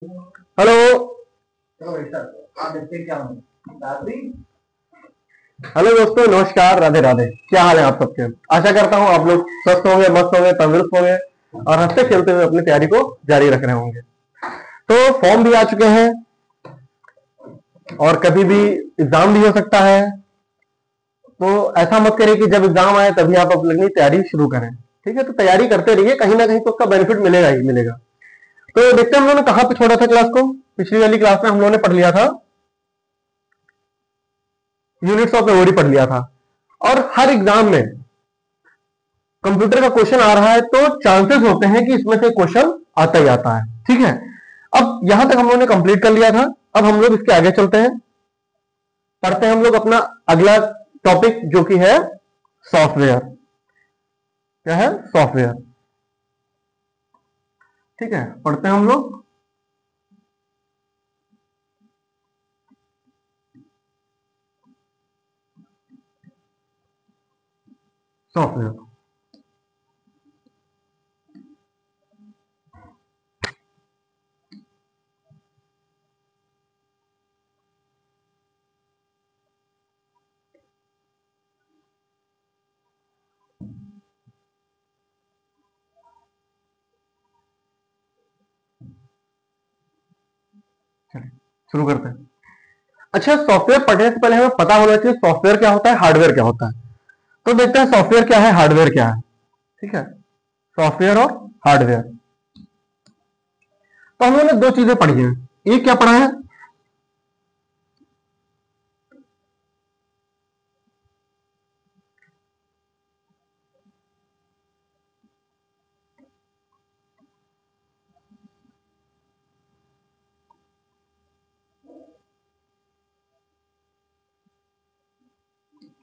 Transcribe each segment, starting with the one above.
Hello. चलो भाई sir आप देखते हैं क्या दादी। हेलो दोस्तों, नमस्कार, राधे राधे। क्या हाल है आप सबके? आशा करता हूँ आप लोग स्वस्थ होंगे, मस्त होंगे, तंदुरुस्त होंगे और हंसते खेलते हुए अपनी तैयारी को जारी रख रहे होंगे। तो फॉर्म भी आ चुके हैं और कभी भी एग्जाम भी हो सकता है। तो ऐसा मत करिए कि जब एग्जाम आए तभी आप अपनी तैयारी शुरू करें। ठीक है, तो तैयारी करते रहिए, कहीं ना कहीं तो उसका बेनिफिट मिलेगा ही मिलेगा। तो देखते हैं हम लोगों ने कहाँ पे छोड़ा था क्लास को। पिछली वाली क्लास में हम लोगों ने पढ़ लिया था, यूनिट्स ऑफ मेमोरी पढ़ लिया था। और हर एग्जाम में कंप्यूटर का क्वेश्चन आ रहा है तो चांसेस होते हैं कि इसमें से क्वेश्चन आता ही आता है। ठीक है, अब यहां तक हम लोगों ने कंप्लीट कर लिया था। अब हम लोग इसके आगे चलते हैं, पढ़ते हैं हम लोग अपना अगला टॉपिक जो कि है सॉफ्टवेयर। क्या है? सॉफ्टवेयर। ठीक है, पढ़ते हैं हम लोग सॉफ्टवेयर। चलिए शुरू करते हैं। अच्छा, सॉफ्टवेयर पढ़ने से पहले हमें पता होना चाहिए सॉफ्टवेयर क्या होता है, हार्डवेयर क्या होता है। तो देखते हैं सॉफ्टवेयर क्या है, हार्डवेयर क्या है। ठीक है, सॉफ्टवेयर और हार्डवेयर। तो हम लोगों ने दो चीजें पढ़ी हैं। एक क्या पढ़ा है?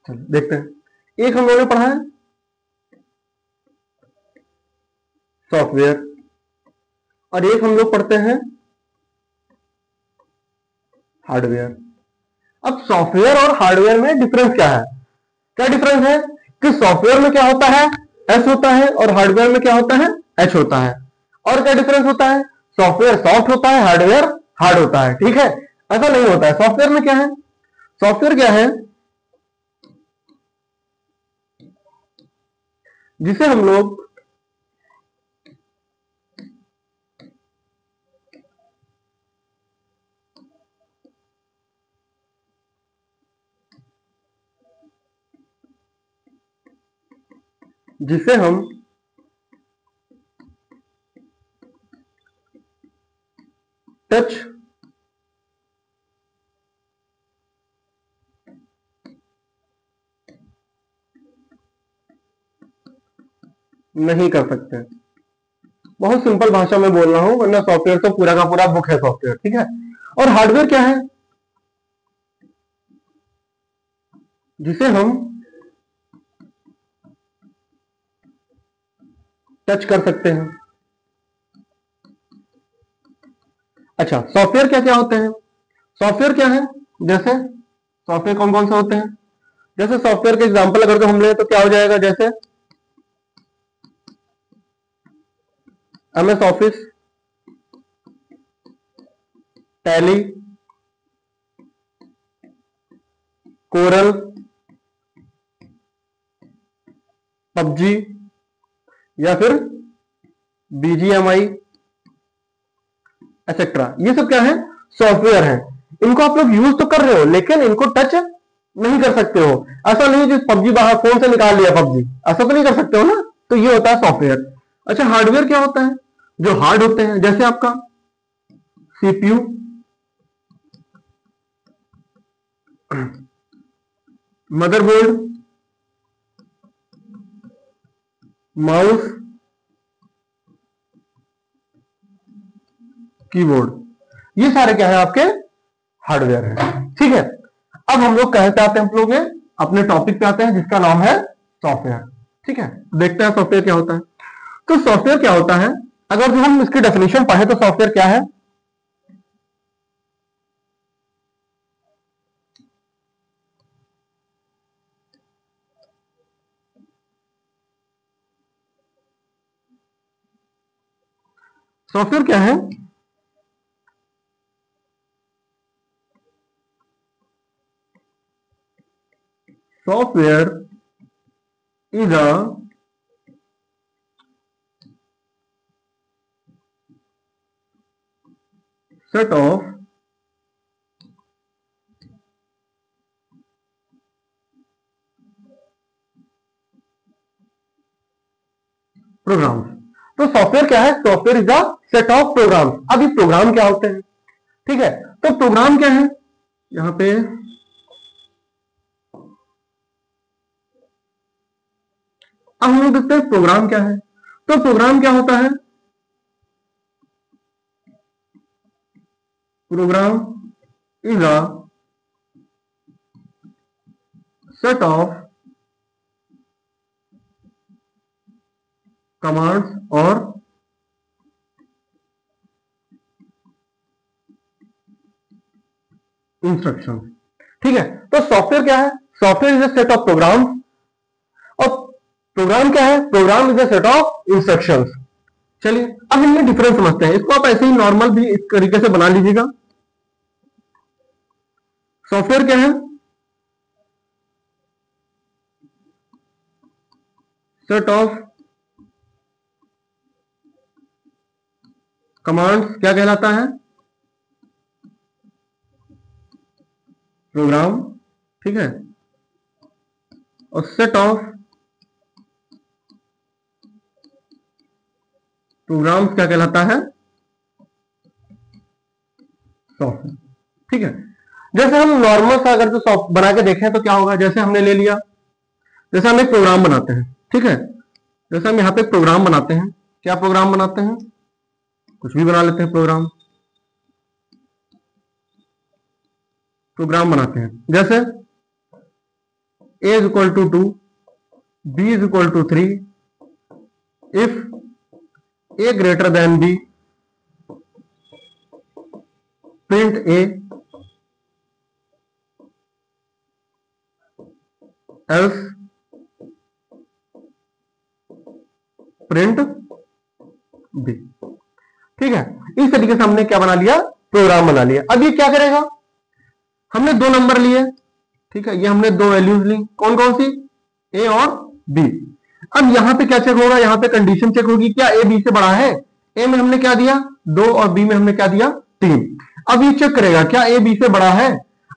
चलिए देखते हैं। एक हम लोगों ने पढ़ा है सॉफ्टवेयर और एक हम लोग पढ़ते हैं हार्डवेयर। अब सॉफ्टवेयर और हार्डवेयर में डिफरेंस क्या है? क्या डिफरेंस है कि सॉफ्टवेयर में क्या होता है, एस होता है, और हार्डवेयर में क्या होता है, एच होता है। और क्या डिफरेंस होता है? सॉफ्टवेयर सॉफ्ट होता है, हार्डवेयर हार्ड होता है। ठीक है, ऐसा नहीं होता है। सॉफ्टवेयर में क्या है? सॉफ्टवेयर क्या है? जिसे हम लोग जिसे हम टच नहीं कर सकते। बहुत सिंपल भाषा में बोल रहा हूं, वरना सॉफ्टवेयर तो पूरा का पूरा बुक है सॉफ्टवेयर। ठीक है, और हार्डवेयर क्या है? जिसे हम टच कर सकते हैं। अच्छा, सॉफ्टवेयर क्या क्या होते हैं? सॉफ्टवेयर क्या है? जैसे सॉफ्टवेयर कौन कौन से होते हैं? जैसे सॉफ्टवेयर के एग्जांपल अगर तो हम ले तो क्या हो जाएगा? जैसे MS office, tally, coral, PUBG, या फिर बीजीएमआई एक्सेट्रा। ये सब क्या है? सॉफ्टवेयर है। इनको आप लोग यूज तो कर रहे हो लेकिन इनको टच नहीं कर सकते हो। ऐसा नहीं जिस पबजी बाहर फोन से निकाल लिया पबजी, ऐसा तो नहीं कर सकते हो ना। तो ये होता है सॉफ्टवेयर। अच्छा, हार्डवेयर क्या होता है? जो हार्ड होते हैं, जैसे आपका सीपीयू, मदरबोर्ड, माउस, कीबोर्ड। ये सारे क्या है? आपके हार्डवेयर है। ठीक है, अब हम लोग कहते आते हैं, हम लोग अपने टॉपिक पे आते हैं जिसका नाम है सॉफ्टवेयर। ठीक है, देखते हैं सॉफ्टवेयर क्या होता है। तो सॉफ्टवेयर क्या होता है? अगर जो हम इसकी डेफिनेशन पढ़े तो सॉफ्टवेयर क्या है? सॉफ्टवेयर क्या है? Software is a set of programs. तो सॉफ्टवेयर क्या है? Software is a set of programs. अब ये प्रोग्राम क्या होते हैं? ठीक है, तो प्रोग्राम क्या है? यहां पे अब हम लोग देखते हैं प्रोग्राम क्या है। तो प्रोग्राम क्या होता है? Program is a set of commands और इंस्ट्रक्शन। ठीक है, तो सॉफ्टवेयर क्या है? Software is a set of program. और प्रोग्राम क्या है? Program is a set of instructions. चलिए अब इनमें डिफरेंस समझते हैं। इसको आप ऐसे ही नॉर्मल भी इस तरीके से बना लीजिएगा। सॉफ्टवेयर क्या है? सेट ऑफ कमांड्स क्या कहलाता है? प्रोग्राम। ठीक है, और सेट ऑफ प्रोग्राम्स क्या कहलाता है? सॉफ्टवेयर। ठीक है, जैसे हम नॉर्मल सा अगर जो सॉफ्ट बना के देखें तो क्या होगा? जैसे हमने ले लिया, जैसे हम एक प्रोग्राम बनाते हैं। ठीक है, जैसे हम यहाँ पे एक प्रोग्राम बनाते हैं। क्या प्रोग्राम बनाते हैं? कुछ भी बना लेते हैं प्रोग्राम। प्रोग्राम बनाते हैं जैसे a is equal to 2, b is equal to 3, if a greater than b, print a, else print b। ठीक है, इस तरीके से हमने क्या बना लिया? प्रोग्राम बना लिया। अब ये क्या करेगा? हमने दो नंबर लिए। ठीक है, ये हमने दो वैल्यूज ली। कौन कौन सी? a और b। अब यहां पे क्या चेक होगा? यहां पे कंडीशन चेक होगी, क्या a b से बड़ा है? a में हमने क्या दिया? 2 और b में हमने क्या दिया? 3। अब ये चेक करेगा क्या a b से बड़ा है।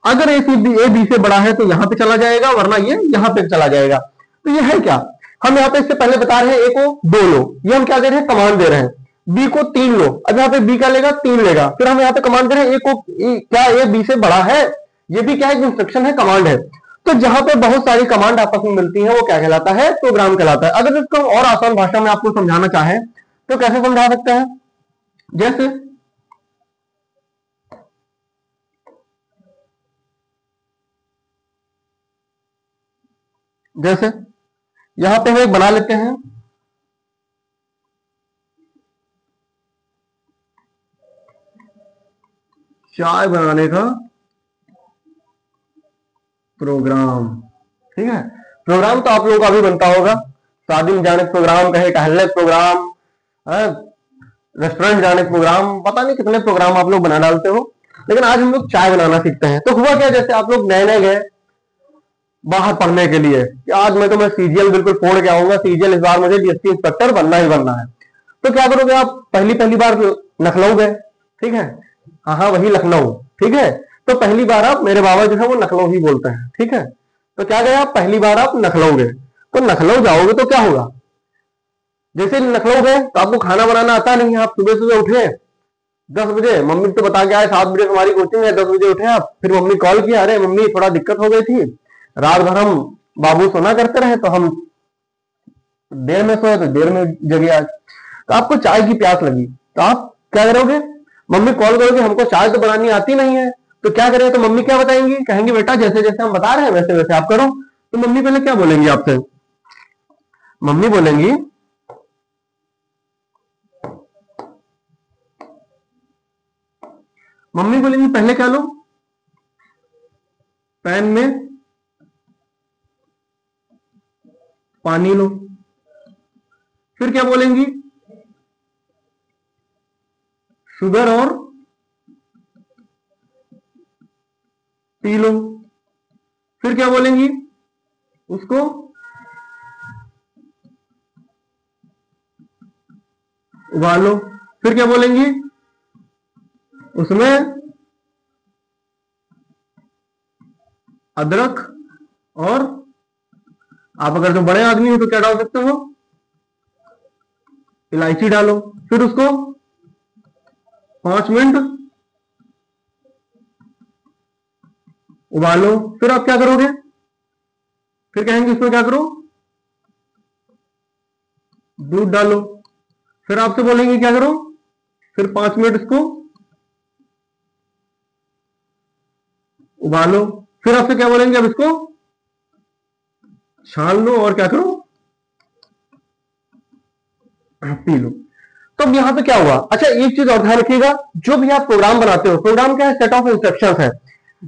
अगर a b से बड़ा है तो यहां पे चला जाएगा, वरना ये यहां पे चला जाएगा। तो ये है क्या? हम यहाँ पे इससे पहले बता रहे हैं a को 2 लो, ये हम क्या दे रहे हैं? कमांड दे रहे हैं। b को 3 लो, अब यहाँ पे b क्या लेगा? 3 लेगा। फिर हम यहाँ पे कमांड दे रहे हैं a को, क्या a b से बड़ा है? ये भी क्या है? इंस्ट्रक्शन है, कमांड है। तो जहां पे बहुत सारी कमांड आपस में मिलती हैं वो क्या कहलाता है? प्रोग्राम कहलाता है। अगर इसको और आसान भाषा में आपको समझाना चाहे तो कैसे समझा सकते हैं? जैसे जैसे यहां पे हम एक बना लेते हैं, चाय बनाने का प्रोग्राम। ठीक है, प्रोग्राम तो आप लोगों का भी बनता होगा। शादी में जाने प्रोग्राम, कहीं टहलने प्रोग्राम, रेस्टोरेंट जाने प्रोग्राम, पता नहीं कितने प्रोग्राम आप लोग बना डालते हो। लेकिन आज हम लोग चाय बनाना सीखते हैं। तो हुआ क्या? जैसे आप लोग नए नए गए बाहर पढ़ने के लिए कि आज मैं सीजीएल बिल्कुल फोड़ के आऊंगा, सीजीएल इस बार मुझे डीएसपी इंस्पेक्टर बनना ही बनना है। तो क्या करोगे आप? पहली पहली बार लखनऊ गए। ठीक है, हाँ हाँ वही लखनऊ। ठीक है, तो पहली बार आप, मेरे बाबा जो है वो लखनऊ ही बोलते हैं। ठीक है, तो क्या गए आप? पहली बार आप लखनऊ गए। तो लखनऊ जाओगे तो क्या होगा? जैसे लखनऊ गए तो आपको खाना बनाना आता नहीं है। आप सुबह सुबह उठे 10 बजे, मम्मी तो बता के आए 7 बजे तुम्हारी कोचिंग है, 10 बजे उठे आप। फिर मम्मी कॉल किया, अरे मम्मी थोड़ा दिक्कत हो गई थी, रात भर हम बाबू सोना करते रहे तो हम देर में सोए तो देर में जगे आज। तो आपको चाय की प्यास लगी, तो आप क्या करोगे? मम्मी कॉल करोगे, हमको चाय तो बनानी आती नहीं है। तो क्या करें? तो मम्मी क्या बताएंगी? कहेंगी बेटा जैसे जैसे हम बता रहे हैं वैसे वैसे आप करो। तो मम्मी पहले क्या बोलेंगी आपसे? मम्मी बोलेंगी, मम्मी बोलेंगी पहले क्या लो? पैन में पानी लो। फिर क्या बोलेंगी? शुगर और पी लो। फिर क्या बोलेंगी? उसको उबालो, फिर क्या बोलेंगी, उसमें अदरक और आप अगर जो बड़े आदमी हो तो क्या डाल सकते हो, इलायची डालो, फिर उसको 5 मिनट उबालो। फिर आप क्या करोगे, फिर कहेंगे इसमें क्या करो, दूध डालो, फिर आपसे बोलेंगे क्या करो, फिर 5 मिनट इसको उबालो, फिर आपसे क्या बोलेंगे, अब इसको छान लो और क्या करो, पी लो। तो अब यहां पे क्या हुआ, अच्छा एक चीज और ध्यान रखिएगा, जो भी आप प्रोग्राम बनाते हो, प्रोग्राम क्या है, सेट ऑफ इंस्ट्रक्शंस है,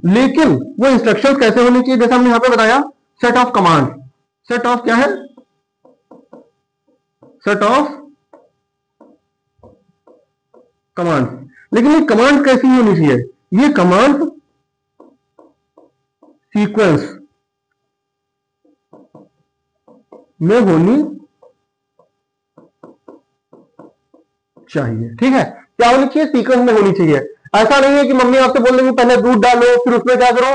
लेकिन वो इंस्ट्रक्शंस कैसे होनी चाहिए, जैसे हमने यहां पे बताया, set of command, set of क्या है, सेट ऑफ कमांड, लेकिन ये कमांड कैसी होनी चाहिए, ये कमांड सीक्वेंस में होनी चाहिए। ठीक है, क्या होनी चाहिए, सीक्वेंस में होनी चाहिए। ऐसा नहीं है कि मम्मी आपसे बोल देंगी पहले दूध डालो, फिर उसमें क्या करो,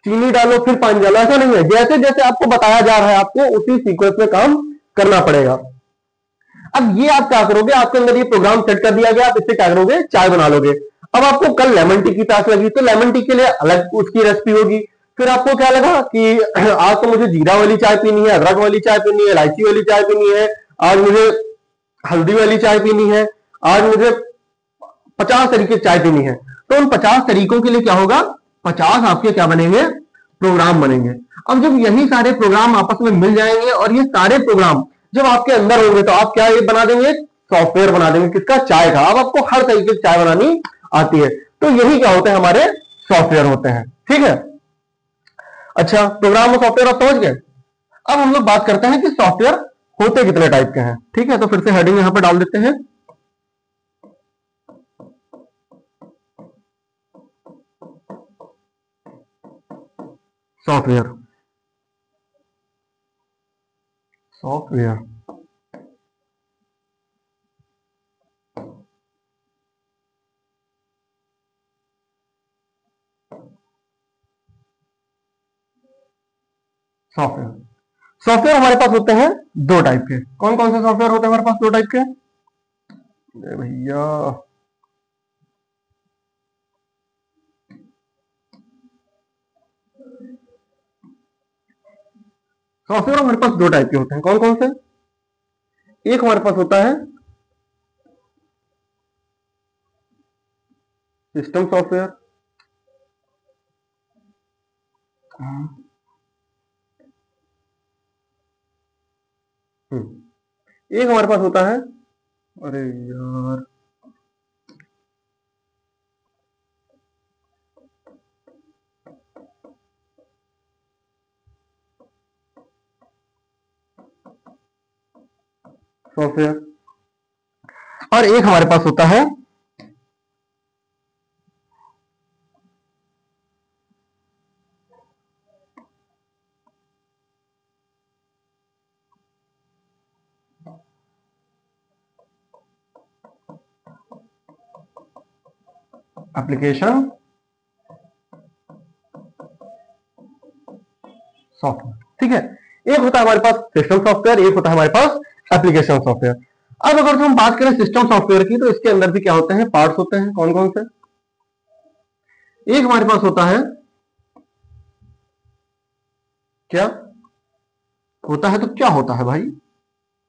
चीनी डालो, फिर पानी डालो, ऐसा नहीं है, जैसे जैसे आपको बताया जा रहा है आपको उसी सीक्वेंस में काम करना पड़ेगा। अब ये आप क्या करोगे, आपके अंदर ये प्रोग्राम सेट कर दिया गया, आप इससे क्या करोगे, चाय बना लोगे। अब आपको कल लेमन टी की प्यास लगी तो लेमन टी के लिए अलग उसकी रेसिपी होगी, फिर आपको क्या लगा कि आज तो मुझे जीरा वाली चाय पीनी है, अदरक वाली चाय पीनी है, इलायची वाली चाय पीनी है, आज मुझे हल्दी वाली चाय पीनी है, आज मुझे 50 तरीके चाय पीनी है, तो उन 50 तरीकों के लिए क्या होगा, 50 आपके क्या बनेंगे, प्रोग्राम बनेंगे। अब जब यही सारे प्रोग्राम आपस में मिल जाएंगे और ये सारे प्रोग्राम जब आपके अंदर होंगे तो आप क्या ये बना देंगे, सॉफ्टवेयर बना देंगे, किसका, चाय का। अब आपको हर तरीके की चाय बनानी आती है, तो यही क्या होते हैं, हमारे सॉफ्टवेयर होते हैं। ठीक है, अच्छा प्रोग्राम और सॉफ्टवेयर आप समझ गए। अब हम लोग बात करते हैं कि सॉफ्टवेयर होते कितने टाइप के हैं। ठीक है, तो फिर से हेडिंग यहां पर डाल देते हैं, सॉफ्टवेयर, सॉफ्टवेयर सॉफ्टवेयर सॉफ्टवेयर हमारे पास होते हैं 2 टाइप के। कौन कौन से सॉफ्टवेयर होते हैं हमारे पास 2 टाइप के, अरे भैया, सॉफ्टवेयर हमारे पास 2 टाइप के होते हैं। कौन कौन से, एक हमारे पास होता है सिस्टम सॉफ्टवेयर, एक हमारे पास होता है, अरे यार, सॉफ्टवेयर, और एक हमारे पास होता है एप्लीकेशन सॉफ्टवेयर। ठीक है, एक होता है हमारे पास सिस्टम सॉफ्टवेयर, एक होता है हमारे पास एप्लीकेशन सॉफ्टवेयर। अब अगर हम बात करें सिस्टम सॉफ्टवेयर की, तो इसके अंदर भी क्या होते हैं, पार्ट्स होते हैं। कौन कौन से, एक हमारे पास होता है, क्या होता है, तो क्या होता है भाई,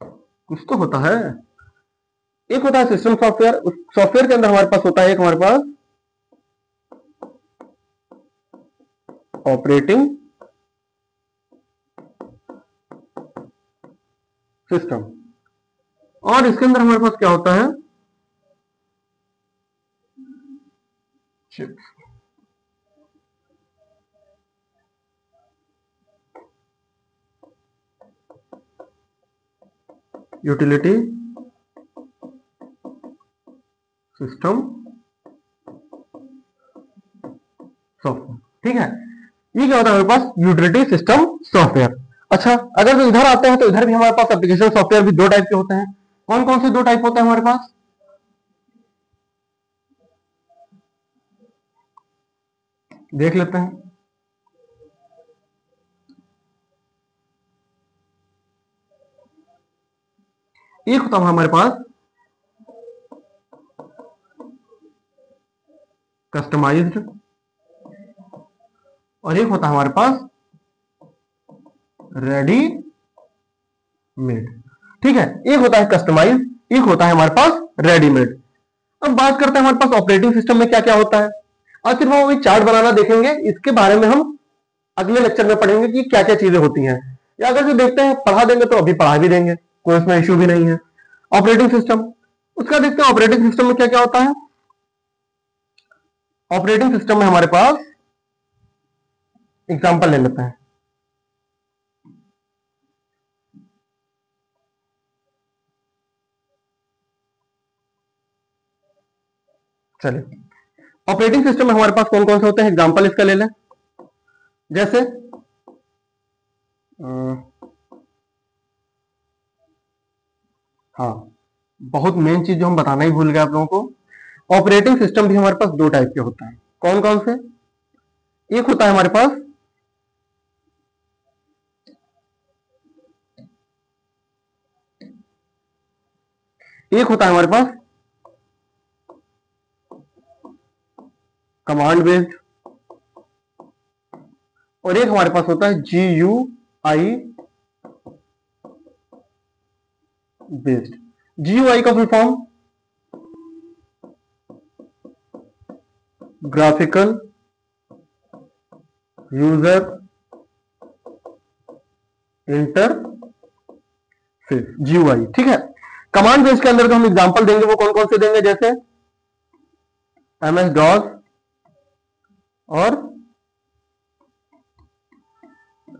कुछ तो होता है। एक होता है सिस्टम सॉफ्टवेयर, उस सॉफ्टवेयर के अंदर हमारे पास होता है एक हमारे पास ऑपरेटिंग सिस्टम, और इसके अंदर हमारे पास क्या होता है, चिप्स। Utility system software. ठीक है, ये क्या होता है हमारे पास, यूटिलिटी सिस्टम सॉफ्टवेयर। अच्छा, अगर जो इधर आते हैं तो इधर भी हमारे पास एप्लीकेशन सॉफ्टवेयर भी दो टाइप के होते हैं। कौन कौन से दो टाइप होते हैं हमारे पास? देख लेते हैं। एक होता है हमारे पास कस्टमाइज्ड और एक होता है हमारे पास रेडी मेड। ठीक है, एक होता है कस्टमाइज, एक होता है हमारे पास रेडीमेड। अब बात करते हैं हमारे पास ऑपरेटिंग सिस्टम में क्या क्या होता है। आज सिर्फ हम चार्ट बनाना देखेंगे, इसके बारे में हम अगले लेक्चर में पढ़ेंगे कि क्या क्या चीजें होती हैं, या अगर जो देखते हैं पढ़ा देंगे तो अभी पढ़ा भी देंगे, कोई उसमें इश्यू भी नहीं है। ऑपरेटिंग सिस्टम, उसका देखते हैं ऑपरेटिंग सिस्टम में क्या क्या होता है। ऑपरेटिंग सिस्टम में हमारे पास एग्जांपल ले लेते हैं। चलिए, ऑपरेटिंग सिस्टम में हमारे पास कौन कौन से होते हैं, एग्जांपल इसका ले लें। जैसे हाँ, बहुत मेन चीज जो हम बताना ही भूल गए आप लोगों को, ऑपरेटिंग सिस्टम भी हमारे पास दो टाइप के होता है। कौन कौन से? एक होता है हमारे पास हमारे पास कमांड बेस्ड और एक हमारे पास होता है GUI बेस्ड। GUI का full form graphical user interface, GUI। ठीक है, कमांड बेस के अंदर जो हम एग्जांपल देंगे वो कौन कौन से देंगे, जैसे MS DOS और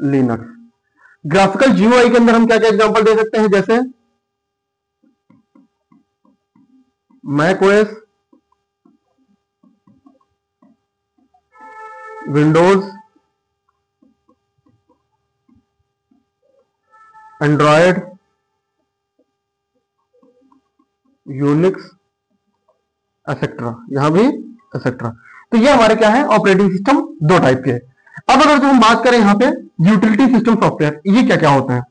लिनक्स। ग्राफिकल GUI के अंदर हम क्या क्या एग्जांपल दे सकते हैं, जैसे macOS, Windows, Android, Unix etcetera, यहां भी एक्सेट्रा। तो ये हमारे क्या है, ऑपरेटिंग सिस्टम दो टाइप के। अब अगर जो हम बात करें यहाँ पे यूटिलिटी सिस्टम सॉफ्टवेयर, ये क्या क्या होता है,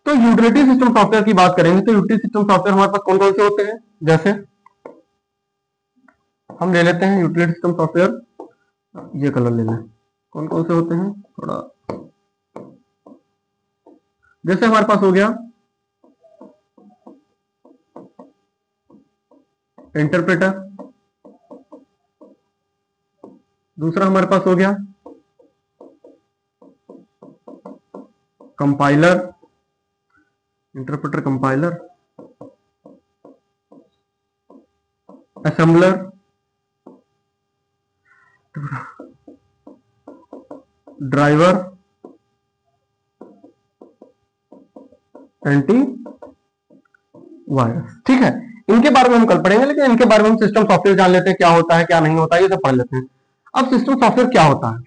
तो यूटिलिटी सिस्टम सॉफ्टवेयर की बात करेंगे तो यूटिलिटी सिस्टम सॉफ्टवेयर हमारे पास कौन कौन से होते हैं। जैसे हम ले लेते हैं यूटिलिटी सिस्टम सॉफ्टवेयर, ये कलर ले लें, कौन कौन से होते हैं थोड़ा, जैसे हमारे पास हो गया इंटरप्रेटर, दूसरा हमारे पास हो गया compiler, interpreter compiler, assembler, driver, anti virus. ठीक है, इनके बारे में हम कल पढ़ेंगे, लेकिन इनके बारे में हम सिस्टम सॉफ्टवेयर जान लेते हैं, क्या होता है क्या नहीं होता है, ये सब पढ़ लेते हैं। अब सिस्टम सॉफ्टवेयर क्या होता है,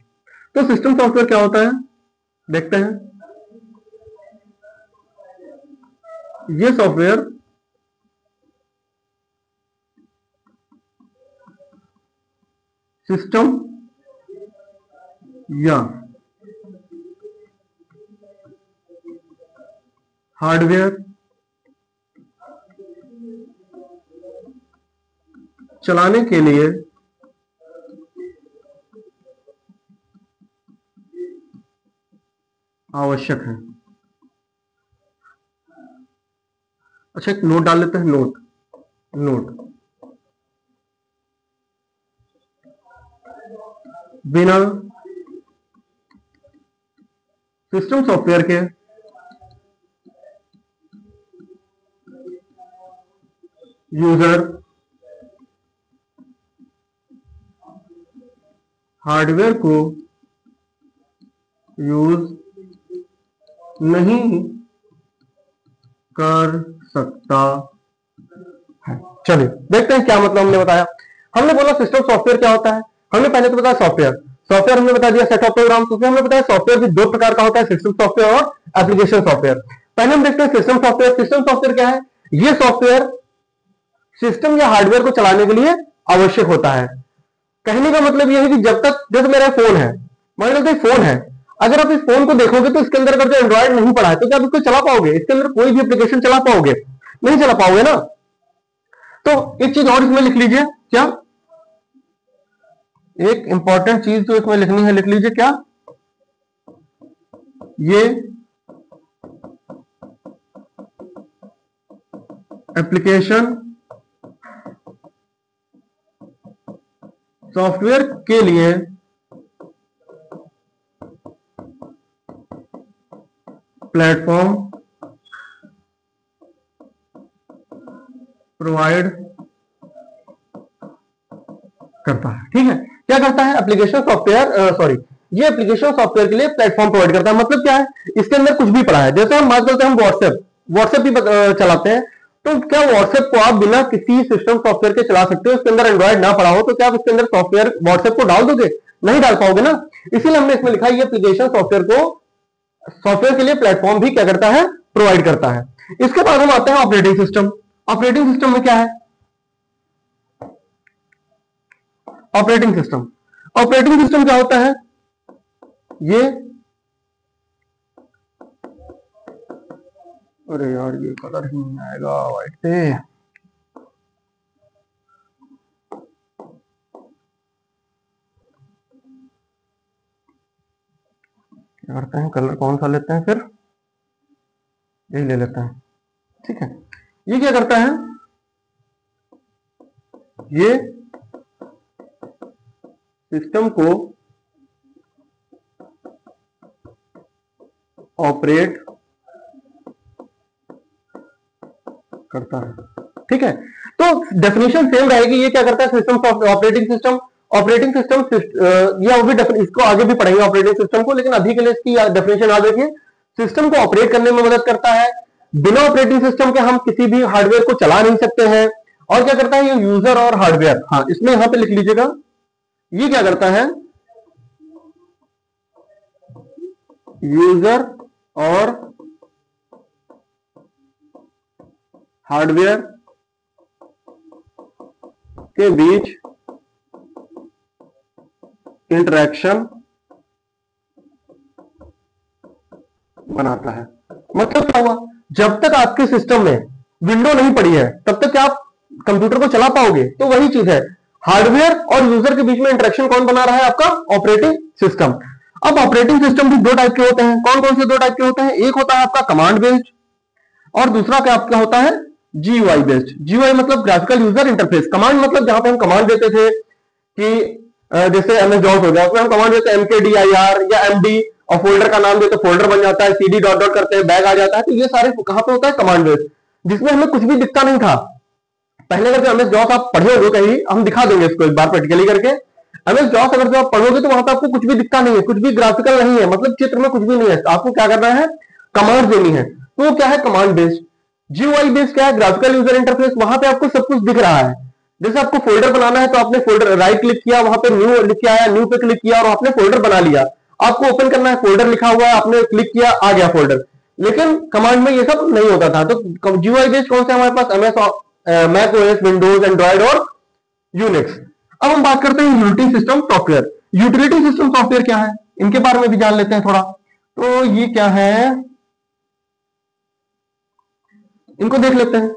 तो सिस्टम सॉफ्टवेयर क्या होता है देखते हैं। ये सॉफ्टवेयर सिस्टम या हार्डवेयर चलाने के लिए आवश्यक है। अच्छा, एक नोट डाल लेते हैं, नोट बिना सिस्टम सॉफ्टवेयर के यूजर हार्डवेयर को यूज नहीं कर सकता है। चलिए देखते हैं क्या मतलब हमने बताया। हमने बोला सिस्टम सॉफ्टवेयर क्या होता है, हमने पहले तो बताया सॉफ्टवेयर। सॉफ्टवेयर हमने बता दिया, सेट ऑफ प्रोग्राम। तो हमने बताया सॉफ्टवेयर भी दो प्रकार का होता है, सिस्टम सॉफ्टवेयर और एप्लीकेशन सॉफ्टवेयर। पहले हम देखते हैं सिस्टम सॉफ्टवेयर। सिस्टम सॉफ्टवेयर क्या है? ये सॉफ्टवेयर सिस्टम या हार्डवेयर को चलाने के लिए आवश्यक होता है। कहने का मतलब यह है कि जब तक, जैसे मेरा फोन है, मान लो फोन है, अगर आप इस फोन को देखोगे तो इसके अंदर अगर जो एंड्रॉइड नहीं पड़ा है तो क्या आप इसको चला पाओगे? इसके अंदर कोई भी एप्लीकेशन चला पाओगे? नहीं चला पाओगे ना। तो एक चीज और इसमें लिख लीजिए, क्या एक इंपॉर्टेंट चीज जो इसमें लिखनी है, लिख लीजिए क्या, ये एप्लीकेशन सॉफ्टवेयर के लिए प्लेटफॉर्म प्रोवाइड करता है। ठीक है, क्या करता है? एप्लीकेशन सॉफ्टवेयर, सॉरी, ये एप्लीकेशन सॉफ्टवेयर के लिए प्लेटफॉर्म प्रोवाइड करता है। मतलब क्या है? इसके अंदर कुछ भी पड़ा है, जैसे हम बात करते हैं, हम व्हाट्सएप भी चलाते हैं, तो क्या व्हाट्सएप को आप बिना किसी सिस्टम सॉफ्टवेयर के चला सकते हो? इसके अंदर एंड्रॉइड ना पड़ा हो तो क्या आप इसके अंदर सॉफ्टवेयर व्हाट्सएप को डाल दोगे? नहीं डाल पाओगे ना। इसीलिए हमने इसमें लिखा है ये एप्लीकेशन सॉफ्टवेयर को, सॉफ्टवेयर के लिए प्लेटफॉर्म भी क्या करता है? प्रोवाइड करता है। इसके बाद हम आते हैं ऑपरेटिंग सिस्टम। ऑपरेटिंग सिस्टम में क्या है? ऑपरेटिंग सिस्टम, ऑपरेटिंग सिस्टम क्या होता है? ये, अरे यार ये कलर ही नहीं आएगा व्हाइट पे, क्या करते हैं, कलर कौन सा लेते हैं, फिर यही ले लेते हैं। ठीक है, ये क्या करता है? ये सिस्टम को ऑपरेट करता है। ठीक है, तो डेफिनेशन सेम रहेगी। ये क्या करता है? System operating system, operating system, ये भी इसको आगे भी पढ़ेंगे ऑपरेटिंग सिस्टम को, लेकिन अभी के लिए इसकी डेफिनेशन याद रखिए। सिस्टम को ऑपरेट करने में मदद करता है। बिना ऑपरेटिंग सिस्टम के हम किसी भी हार्डवेयर को चला नहीं सकते हैं। और क्या करता है? ये यूजर और हार्डवेयर, हाँ इसमें यहां पे लिख लीजिएगा, ये क्या करता है? यूजर और हार्डवेयर के बीच इंटरेक्शन बनाता है। मतलब क्या हुआ? जब तक आपके सिस्टम में विंडो नहीं पड़ी है तब तक क्या आप कंप्यूटर को चला पाओगे? तो वही चीज है, हार्डवेयर और यूजर के बीच में इंटरेक्शन कौन बना रहा है? आपका ऑपरेटिंग सिस्टम। अब ऑपरेटिंग सिस्टम भी दो टाइप के होते हैं। कौन कौन से दो टाइप के होते हैं? एक होता है आपका कमांड बेस्ड और दूसरा क्या आपका होता है? GUI based. जीयूआई मतलब ग्राफिकल यूजर इंटरफेस। कमांड मतलब जहां पे हम कमांड देते थे कि जैसे एमएस डॉस हो गया, उसमें हम कमांड देते हैं mkdir या md और फोल्डर का नाम देते, फोल्डर बन जाता है, cd डॉट डॉट करते हैं, बैग आ जाता है। तो ये सारे कहां पे होता है? कमांड बेस्ड, जिसमें हमें कुछ भी दिखता नहीं था। पहले अगर एमएस डॉस आप पढ़े हो कहीं, हम दिखा देंगे इसको एक बार प्रैक्टिकली करके। एमएस डॉस अगर जो आप पढ़ोगे तो वहां पे आपको कुछ भी दिखता नहीं है, कुछ भी ग्राफिकल नहीं है, मतलब चित्र में कुछ भी नहीं है। आपको क्या करना है? कमांड देनी है। तो क्या है? Command based. जीयूआई बेस्ड क्या है? Graphical user interface. वहां पे आपको सब कुछ दिख रहा है। जैसे आपको फोल्डर बनाना है तो आपने फोल्डर राइट क्लिक किया, वहां पे न्यू लिख के आया, न्यू पे क्लिक किया और आपने फोल्डर बना लिया। आपको ओपन करना है, फोल्डर लिखा हुआ है, आपने क्लिक किया, आ गया फोल्डर। लेकिन कमांड में ये सब नहीं होता था। तो जीयूआई बेस्ड कौन सा हमारे पास? MS, Mac OS, Windows, Android और यूनिक्स। अब हम बात करते हैं utility system software. Utility system software क्या है? इनके बारे में भी जान लेते हैं थोड़ा। तो ये क्या है, इनको देख लेते हैं।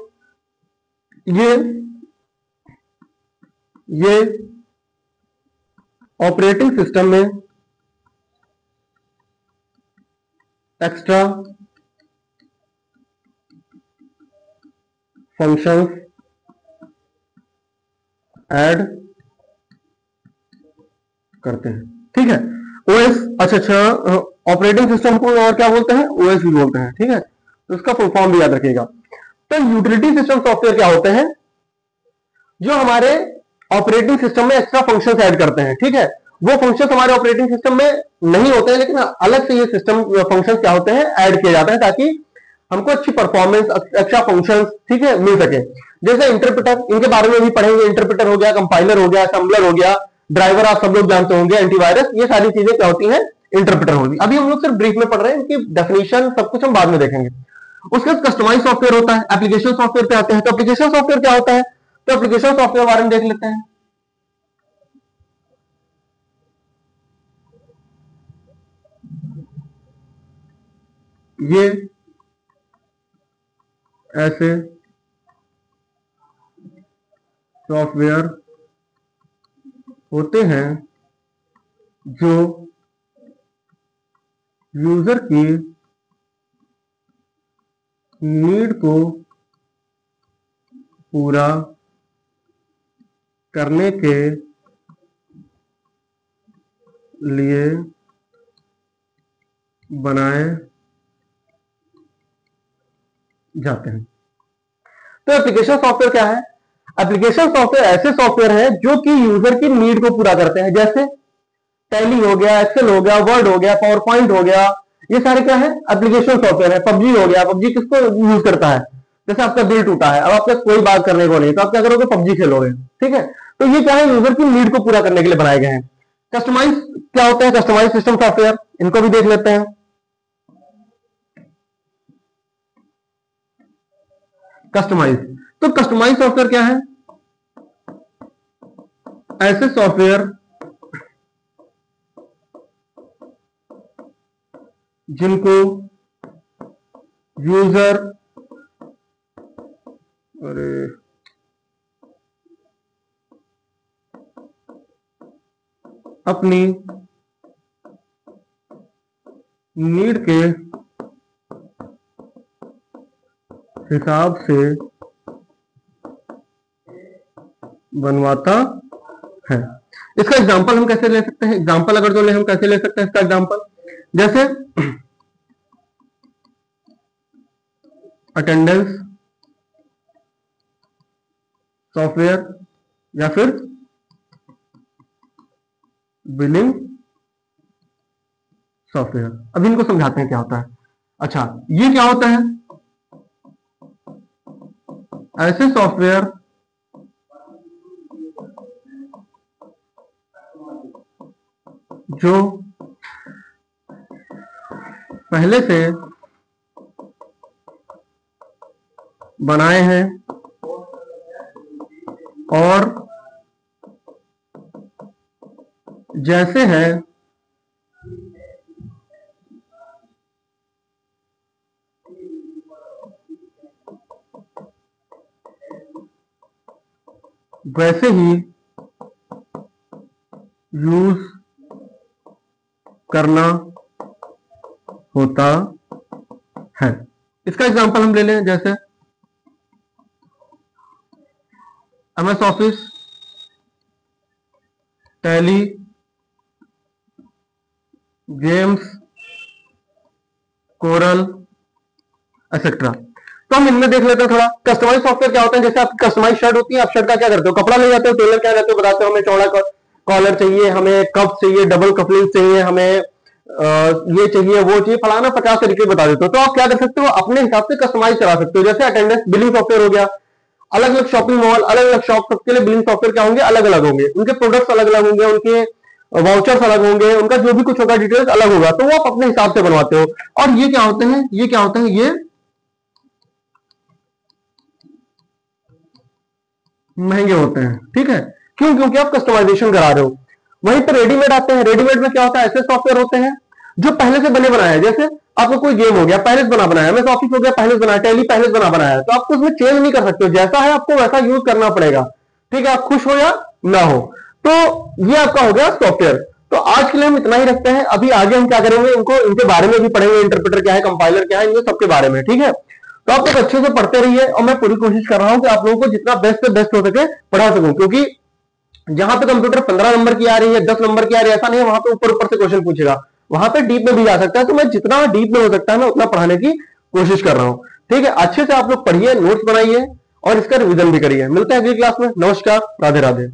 ये ऑपरेटिंग सिस्टम में एक्स्ट्रा फंक्शंस ऐड करते हैं। ठीक है, ओएस, अच्छा, ऑपरेटिंग सिस्टम को और क्या बोलते हैं? ओएस भी बोलते हैं। ठीक है, तो इसका फुल फॉर्म भी याद रखिएगा। तो यूटिलिटी सिस्टम सॉफ्टवेयर क्या होते हैं? जो हमारे ऑपरेटिंग सिस्टम में एक्स्ट्रा फंक्शंस ऐड करते हैं। ठीक है, वो फंक्शंस हमारे ऑपरेटिंग सिस्टम में नहीं होते हैं, लेकिन अलग से ये सिस्टम फंक्शंस क्या होते हैं? ऐड किए जाते हैं, ताकि हमको अच्छी परफॉर्मेंस, एक्स्ट्रा फंक्शंस, ठीक है, मिल सके। जैसे इंटरप्रेटर, इनके बारे में भी पढ़ेंगे। इंटरप्रेटर हो गया, कंपाइलर हो गया, असेंबलर हो गया, ड्राइवर आप सब लोग जानते होंगे, एंटीवायरस, ये सारी चीजें क्या होती हैं, इंटरप्रेटर होगी। अभी हम लोग सिर्फ ब्रीफ में पढ़ रहे हैं, इनकी डेफिनेशन सब कुछ हम बाद में देखेंगे। उसके बाद कस्टमाइज सॉफ्टवेयर होता है, एप्लीकेशन सॉफ्टवेयर पे आते हैं। तो एप्लीकेशन सॉफ्टवेयर क्या होता है, तो एप्लीकेशन सॉफ्टवेयर के बारे में देख लेते हैं। ये ऐसे सॉफ्टवेयर होते हैं जो यूजर की नीड को पूरा करने के लिए बनाए जाते हैं। तो एप्लीकेशन सॉफ्टवेयर क्या है, एप्लीकेशन सॉफ्टवेयर ऐसे सॉफ्टवेयर है जो कि यूजर की नीड को पूरा करते हैं। जैसे टैली हो गया, एक्सेल हो गया, वर्ड हो गया, पावर पॉइंट हो गया, ये सारे क्या है, एप्लीकेशन सॉफ्टवेयर है। पबजी हो गया, पबजी किसको यूज करता है, जैसे आपका दिल टूटा है, अब आपके कोई बात करने को नहीं, तो आप क्या करोगे, पबजी खेलोगे, ठीक है। तो ये क्या है, यूजर की नीड को पूरा करने के लिए बनाए गए हैं। कस्टमाइज क्या होता है, कस्टमाइज सिस्टम सॉफ्टवेयर, इनको भी देख लेते हैं। कस्टमाइज, तो कस्टमाइज सॉफ्टवेयर क्या है, ऐसे सॉफ्टवेयर जिनको यूजर अपनी नीड के हिसाब से बनवाता है। इसका एग्जांपल हम कैसे ले सकते हैं, एग्जांपल अगर जो ले हम कैसे ले सकते हैं इसका एग्जांपल, जैसे अटेंडेंस सॉफ्टवेयर या फिर बिलिंग सॉफ्टवेयर। अब इनको समझाते हैं क्या होता है। अच्छा, ये क्या होता है, ऐसे सॉफ्टवेयर जो पहले से बनाए हैं और जैसे हैं वैसे ही यूज करना होता है। इसका एग्जांपल हम ले लें, जैसे MS office, tally, James, coral etcetera. तो हम इनमें देख लेते हैं थोड़ा। कस्टमाइज सॉफ्टवेयर क्या होता है, जैसे आपकी कस्टमाइज शर्ट होती है, आप शर्ट का क्या करते हो, कपड़ा ले जाते हो, टेलर क्या रहते हो, बताते हो हमें चौड़ा कॉलर चाहिए, हमें कप चाहिए, डबल कपलिंग चाहिए, हमें ये चाहिए, वो चाहिए, फलाना 50 तरीके बता देते हो। तो आप क्या कर सकते हो, अपने हिसाब से कस्टमाइज करा सकते हो। जैसे अटेंडेंस बिलिंग सॉफ्टवेयर हो गया, अलग अलग शॉपिंग मॉल, अलग अलग शॉप, सबके लिए बिलिंग सॉफ्टवेयर क्या होंगे, अलग अलग होंगे, उनके प्रोडक्ट्स अलग अलग होंगे, उनके वाउचर्स अलग होंगे, उनका जो भी कुछ होगा डिटेल्स अलग होगा, तो वो आप अपने हिसाब से बनवाते हो। और ये क्या होते हैं, ये क्या होते हैं, ये महंगे होते हैं, ठीक है। क्यों, क्योंकि आप कस्टमाइजेशन करा रहे हो। वहीं पर रेडीमेड आते हैं, रेडीमेड में क्या होता है, ऐसे सॉफ्टवेयर होते हैं जो पहले से बने बनाए, जैसे आपको कोई गेम हो गया, पहले से बना बनाया, एमएस ऑफिस हो गया, पहले से बनाया, टैली पहले से बना बनाया, तो आपको उसमें चेंज नहीं कर सकते हो, जैसा है आपको वैसा यूज करना पड़ेगा, ठीक है, आप खुश हो या ना हो। तो ये आपका हो गया सॉफ्टवेयर। तो आज के लिए हम इतना ही रखते हैं, अभी आगे हम क्या करेंगे, इनको इनके बारे में भी पढ़ेंगे, इंटरप्रेटर क्या है, कंपाइलर क्या है, इनके सबके बारे में, ठीक है। तो आप लोग अच्छे से पढ़ते रहिए, और मैं पूरी कोशिश कर रहा हूं कि आप लोगों को जितना बेस्ट से बेस्ट हो सके पढ़ा सकूं, क्योंकि जहां पे कंप्यूटर 15 नंबर की आ रही है, 10 नंबर की आ रही है, ऐसा नहीं है, वहां पे ऊपर ऊपर से क्वेश्चन पूछेगा, वहां पे डीप में भी जा सकता है। तो मैं जितना डीप में हो सकता है मैं उतना पढ़ाने की कोशिश कर रहा हूं, ठीक है। अच्छे से आप लोग पढ़िए, नोट्स बनाइए और इसका रिवीजन भी करिए। मिलते हैं अगली क्लास में। नमस्कार, राधे राधे।